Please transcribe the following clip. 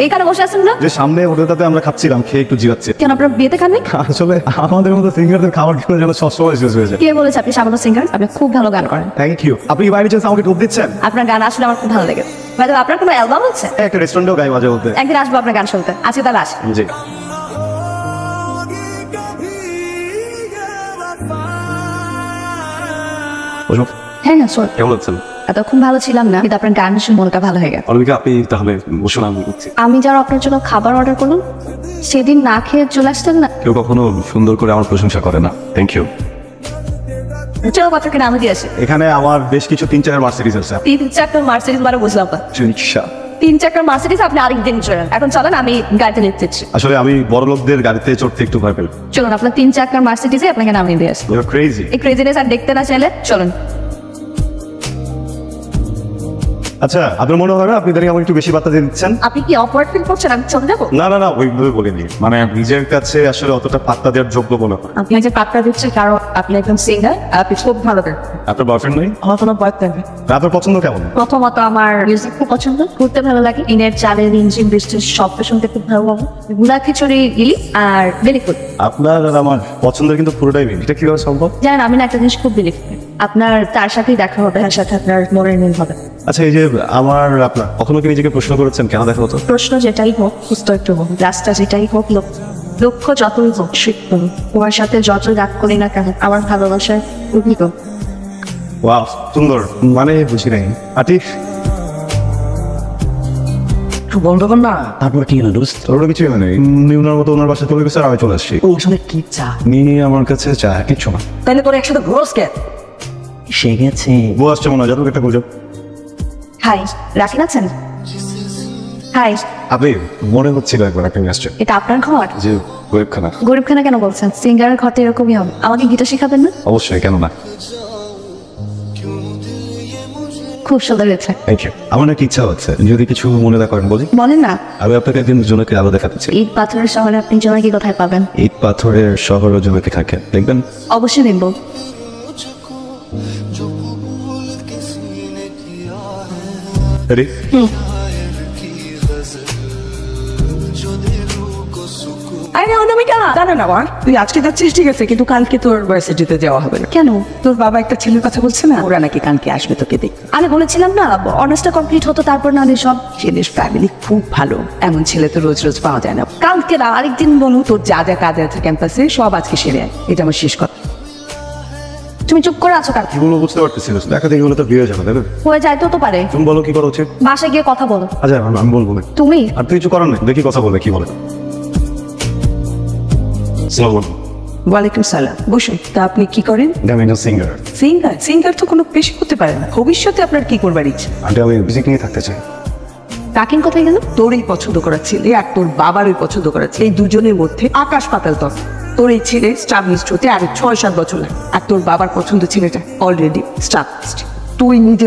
এই কারণে বসে আছেন না যে সামনে হোটেলটাতে আমরা খাচ্ছিলাম, খেয়ে একটু জিরাচ্ছি। কেন আপনার বিয়েতে খাননি? আসলে আমাদের মতো সিঙ্গারদের খাবার খেলে যেন সবসময় শেষ হয়ে যায়। কে বলেছে আপনি সামান্য সিঙ্গার? আপনি খুব ভালো গান করেন। Thank you. আপনি বাইরে চান্স আমাকে টোপ দিচ্ছেন? আপনার গান আসলে আমার খুব ভালো লাগে। ভাই আপনার কোনো অ্যালবাম আছে? একটা রেস্টুরেন্টেও গাই মাঝে মধ্যে। একদিন আসবো আপনার গান শুনতে। আজকে তাহলে আসি। জি। হ্যাঁ না শোন, কেমন আছেন? এতক্ষণ ভালো ছিলাম না, কিন্তু আপনার গান শুনে মনটা ভালো হয়ে গেল। অনেকে আপনি তাহলে বসুন, আমি করছি। আমি যারা আপনার জন্য খাবার অর্ডার করলাম সেদিন না খেয়ে চলে আসতেন না। কেউ কখনো সুন্দর করে আমার প্রশংসা করে না। Thank you. চলো কথা কিনা আমি দিয়ে আসি। এখানে আমার বেশ কিছু 3-4 মার্সিডিজ আছে। 3-4 মার্সিডিজ মানে বুঝলাম না। রিক্সা। 3-4 মার্সিডিজ আপনি আরেকদিন চলেন। এখন চলেন, আমি গাড়িতে নিতে চাচ্ছি। আসলে আমি বড় লোকদের গাড়িতে চড়তে একটু ভয় পাই। চলুন আপনার 3-4 মার্সিডিজে আপনাকে নামিয়ে দিয়ে আসি। You are crazy. এই ক্রেজিনেস আর দেখতে না চাইলে চলুন। আচ্ছা, আপনার মনে হয় না আপনি দাঁড়িয়ে আমাকে একটু বেশি বার্তা দিয়ে দিচ্ছেন? আপনি কি অকওয়ার্ড ফিল করছেন আমি চলে যাবো? না না না, ওইভাবে বলিনি। মানে নিজের কাছে আসলে অতটা পাত্তা দেওয়ার যোগ্য মনে হয়। আপনি যে পাত্তা দিচ্ছেন কারণ আপনি একজন সিঙ্গার, আপনি খুব ভালো গান। আপনার বয়ফ্রেন্ড নেই? আমার কোনো বয়ফ্রেন্ড নেই। আপনার পছন্দ কেমন? প্রথমত আমার মিউজিক খুব পছন্দ, ঘুরতে ভালো লাগে, ইনের চালের ইঞ্জিন বৃষ্টির শব্দ শুনতে খুব ভালো লাগে, গুলা খিচুড়ি ইলি আর বেলি ফুল। আপনার আর আমার পছন্দের কিন্তু পুরোটাই মিল। এটা কিভাবে সম্ভব? জানেন আমি না একটা জিনিস খুব বিলিভ করি, আপনার তার সাথেই দেখা হবে, তার সাথে আপনার মনের মিল হবে। আচ্ছা, এই যে আমার আপনার কখনো কি নিজেকে প্রশ্ন করেছেন কেন দেখা হতো? প্রশ্ন যেটাই হোক, সুস্থ একটু হোক, রাস্তা যেটাই হোক, লক্ষ্য যতই হোক, শিখত তোমার সাথে যত রাগ করি না কেন আমার ভালোবাসায় অভিজ্ঞ। ওয়াও, সুন্দর। মানে বুঝি নাই আতিফ। বন্ধ কর না। তারপর কি হলো দোস্ত? ওর কিছুই হয় নাই। ওনার মতো ওনার বাসায় চলে গেছে আর আমি চলে আসছি। ও আসলে কি চা? মিনি আমার কাছে চা কিছু না। তাহলে তোর একসাথে ঘোষ কে? সে গেছে। বউ আসছে মনে হয়, যাদব একটা গুজব। হাই, রাখি আছেন? হাই, আপনি মনে হচ্ছিল একবার আপনি আসছেন। এটা আপনার ঘর? যে গরিবখানা। গরিবখানা কেন বলছেন? সিঙ্গারের ঘরটা এরকমই হবে। আমাকে গিটার শেখাবেন না? অবশ্যই, কেন না। খুব সুন্দর হয়েছে। Thank you. আমার নাকি ইচ্ছা হচ্ছে, যদি কিছু মনে না করেন বলি। বলেন না। আমি আপনাকে একদিন জোনাকি আলো দেখাতে চাই। ইট পাথরের শহরে আপনি জোনাকি কোথায় পাবেন? ইট পাথরের শহর ও জোনাকি থাকে, দেখবেন। অবশ্যই দেখব। রেডি? আরে অনামিকা, দাঁড়া না মা। তুই আজকে যাচ্ছিস ঠিক আছে, কিন্তু কালকে তোর ভার্সিটিতে যাওয়া হবে না। কেন? তোর বাবা একটা ছেলের কথা বলছে না, ওরা নাকি কালকে আসবে তোকে দেখ। আমি বলেছিলাম না অনার্সটা কমপ্লিট হতো তারপর না সব। ছেলের ফ্যামিলি খুব ভালো, এমন ছেলে তো রোজ রোজ পাওয়া যায় না। কালকে না, আরেকদিন বলু, তোর যা যা কাজ আছে ক্যাম্পাসে সব আজকে সেরে আয়। এটা আমার শেষ কথা। তুমি চুপ করে আছো কারণ? কি বলবো বুঝতে পারতেছি না। দেখা দেখি হলে তো বিয়ে হয়ে যাবে, তাই না? হয়ে যাইতেও তো পারে। তুমি বলো কি করা উচিত? বাসায় গিয়ে কথা বলো। আচ্ছা, আমি বলবো না। তুমি? আর তুই কিছু করার নেই, দেখি কথা বলে কি বলে। ওয়ালাইকুম সালাম। বসুন। তা আপনি কি করেন? আমি একজন সিঙ্গার। সিঙ্গার? সিঙ্গার তো কোনো পেশা হতে পারে না। ভবিষ্যতে আপনার কি করবার ইচ্ছা? আন্টি, আমি মিউজিক নিয়ে থাকতে চাই। কাকিন কোথায় গেল? তোর এই পছন্দ করা ছেলে আর তোর বাবার ওই পছন্দ করা ছেলে, এই দুজনের মধ্যে আকাশ পাতাল তফাৎ। তোর এই ছেলে স্টাবলিশড হতে আরো 6-7 বছর লাগে, আর তোর বাবার পছন্দ ছেলেটা অলরেডি স্টাবলিশড। তুই নিজে